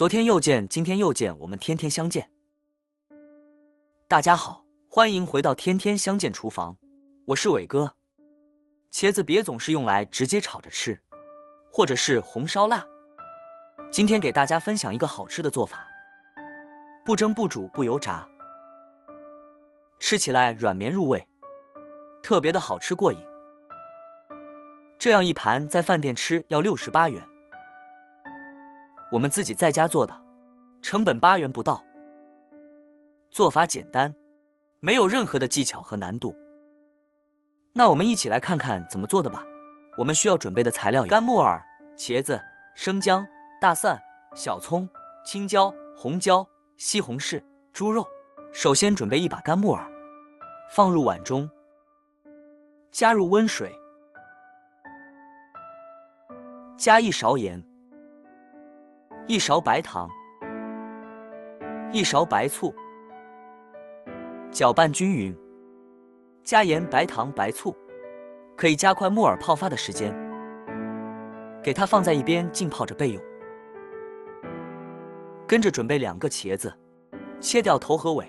昨天又见，今天又见，我们天天相见。大家好，欢迎回到天天相见厨房，我是伟哥。茄子别总是用来直接炒着吃，或者是红烧辣。今天给大家分享一个好吃的做法，不蒸不煮不油炸，吃起来软绵入味，特别的好吃过瘾。这样一盘在饭店吃要68元，我们自己在家做的，成本8元不到。做法简单，没有任何的技巧和难度。那我们一起来看看怎么做的吧。我们需要准备的材料有干木耳、茄子、生姜、大蒜、小葱、青椒、红椒、西红柿、猪肉。首先准备一把干木耳，放入碗中，加入温水，加1勺盐、1勺白糖、1勺白醋，搅拌均匀。加盐、白糖、白醋，可以加快木耳泡发的时间。给它放在一边浸泡着备用。跟着准备2个茄子，切掉头和尾，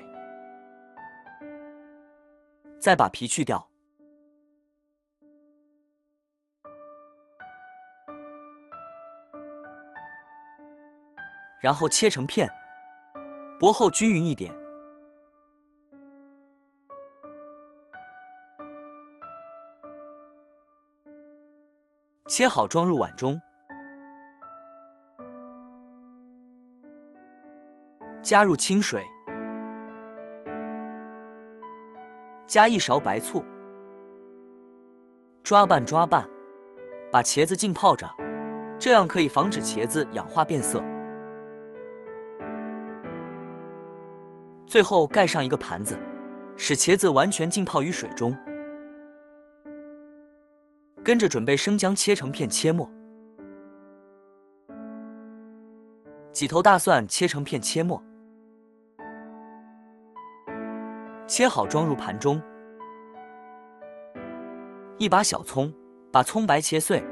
再把皮去掉。然后切成片，薄厚均匀一点。切好装入碗中，加入清水，加1勺白醋，抓拌，把茄子浸泡着，这样可以防止茄子氧化变色。最后盖上一个盘子，使茄子完全浸泡于水中。跟着准备生姜切成片切末，几头大蒜切成片切末，切好装入盘中。一把小葱，把葱白切碎，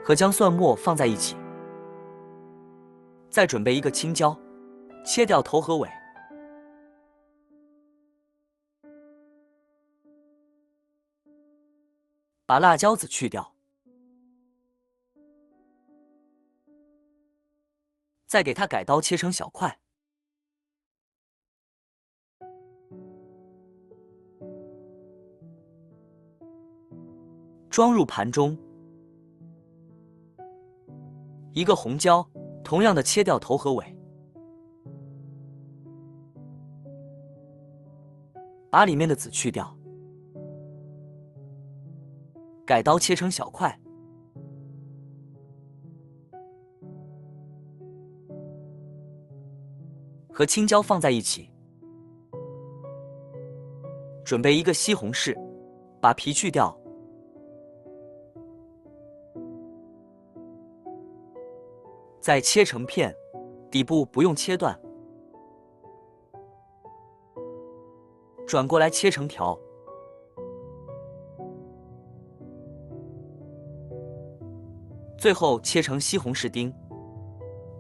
和姜蒜末放在一起。再准备1个青椒，切掉头和尾。把辣椒籽去掉，再给它改刀切成小块，装入盘中。1个红椒，同样的切掉头和尾，把里面的籽去掉。改刀切成小块，和青椒放在一起。准备1个西红柿，把皮去掉，再切成片，底部不用切断。转过来切成条。最后切成西红柿丁，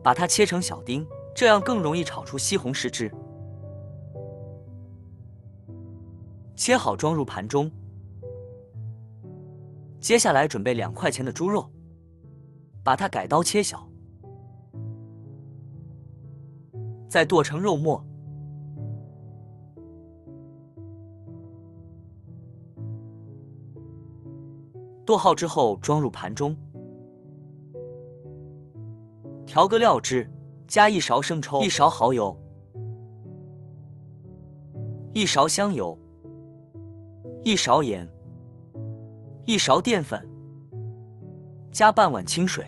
把它切成小丁，这样更容易炒出西红柿汁。切好装入盘中。接下来准备2块钱的猪肉，把它改刀切小，再剁成肉末。剁好之后装入盘中。调个料汁，加1勺生抽，1勺蚝油，1勺香油，1勺盐，1勺淀粉，加半碗清水，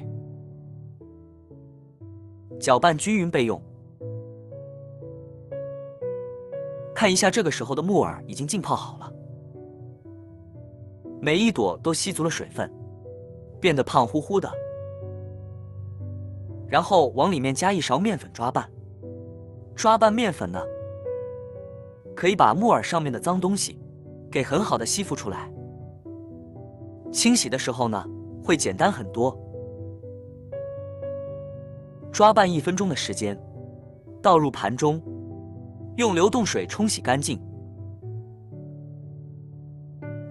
搅拌均匀备用。看一下这个时候的木耳已经浸泡好了，每一朵都吸足了水分，变得胖乎乎的。然后往里面加1勺面粉抓拌。抓拌面粉呢，可以把木耳上面的脏东西给很好的吸附出来。清洗的时候呢，会简单很多。抓拌1分钟的时间，倒入盘中，用流动水冲洗干净，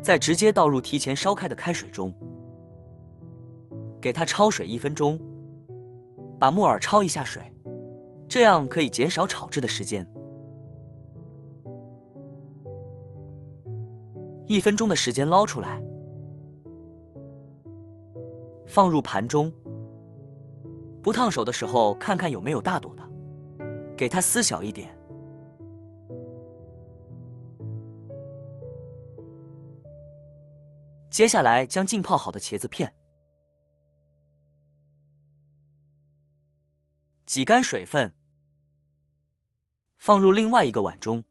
再直接倒入提前烧开的开水中，给它焯水1分钟，把木耳焯一下水，这样可以减少炒制的时间。1分钟的时间捞出来，放入盘中。不烫手的时候，看看有没有大朵的，给它撕小一点。接下来将浸泡好的茄子片挤干水分，放入另外一个碗中。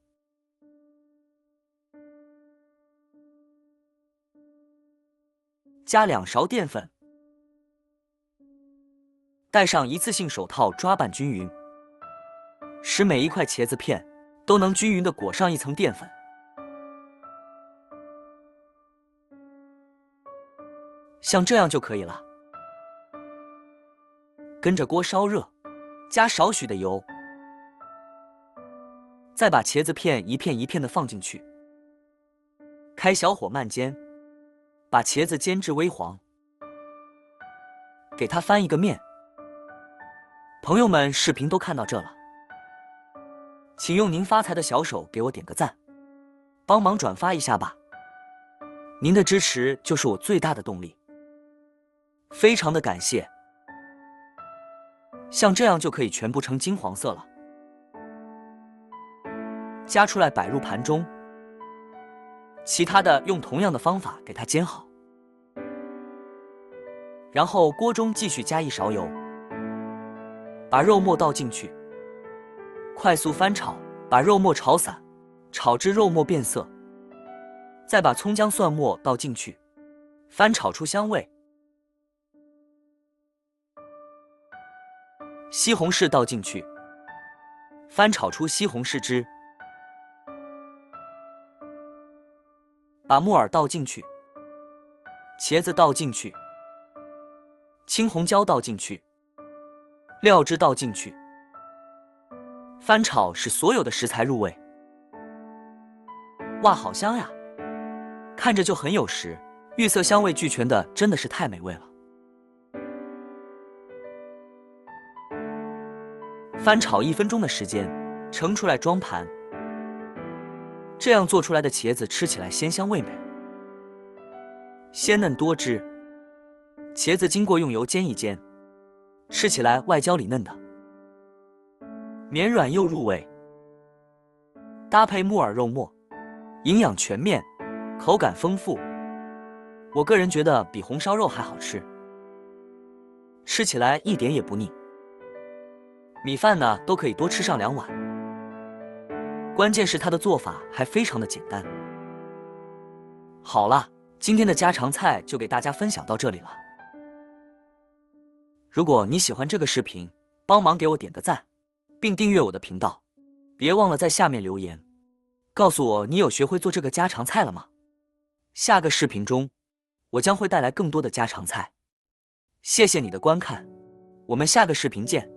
加2勺淀粉，戴上一次性手套抓拌均匀，使每一块茄子片都能均匀地裹上一层淀粉。像这样就可以了。跟着锅烧热，加少许的油，再把茄子片一片一片的放进去，开小火慢煎，把茄子煎至微黄，给它翻一个面。朋友们，视频都看到这了，请用您发财的小手给我点个赞，帮忙转发一下吧。您的支持就是我最大的动力，非常的感谢。像这样就可以全部呈金黄色了，夹出来摆入盘中。其他的用同样的方法给它煎好，然后锅中继续加1勺油，把肉末倒进去，快速翻炒，把肉末炒散，炒至肉末变色，再把葱姜蒜末倒进去，翻炒出香味。西红柿倒进去，翻炒出西红柿汁。把木耳倒进去，茄子倒进去，青红椒倒进去，料汁倒进去，翻炒使所有的食材入味。哇，好香呀！看着就很有食欲，色香味俱全的，真的是太美味了。翻炒1分钟的时间，盛出来装盘。这样做出来的茄子吃起来鲜香味美，鲜嫩多汁。茄子经过用油煎一煎，吃起来外焦里嫩的，绵软又入味。搭配木耳肉末，营养全面，口感丰富。我个人觉得比红烧肉还好吃，吃起来一点也不腻。米饭呢都可以多吃上2碗。关键是它的做法还非常的简单。好了，今天的家常菜就给大家分享到这里了。如果你喜欢这个视频，帮忙给我点个赞，并订阅我的频道。别忘了在下面留言，告诉我你有学会做这个家常菜了吗？下个视频中，我将会带来更多的家常菜。谢谢你的观看，我们下个视频见。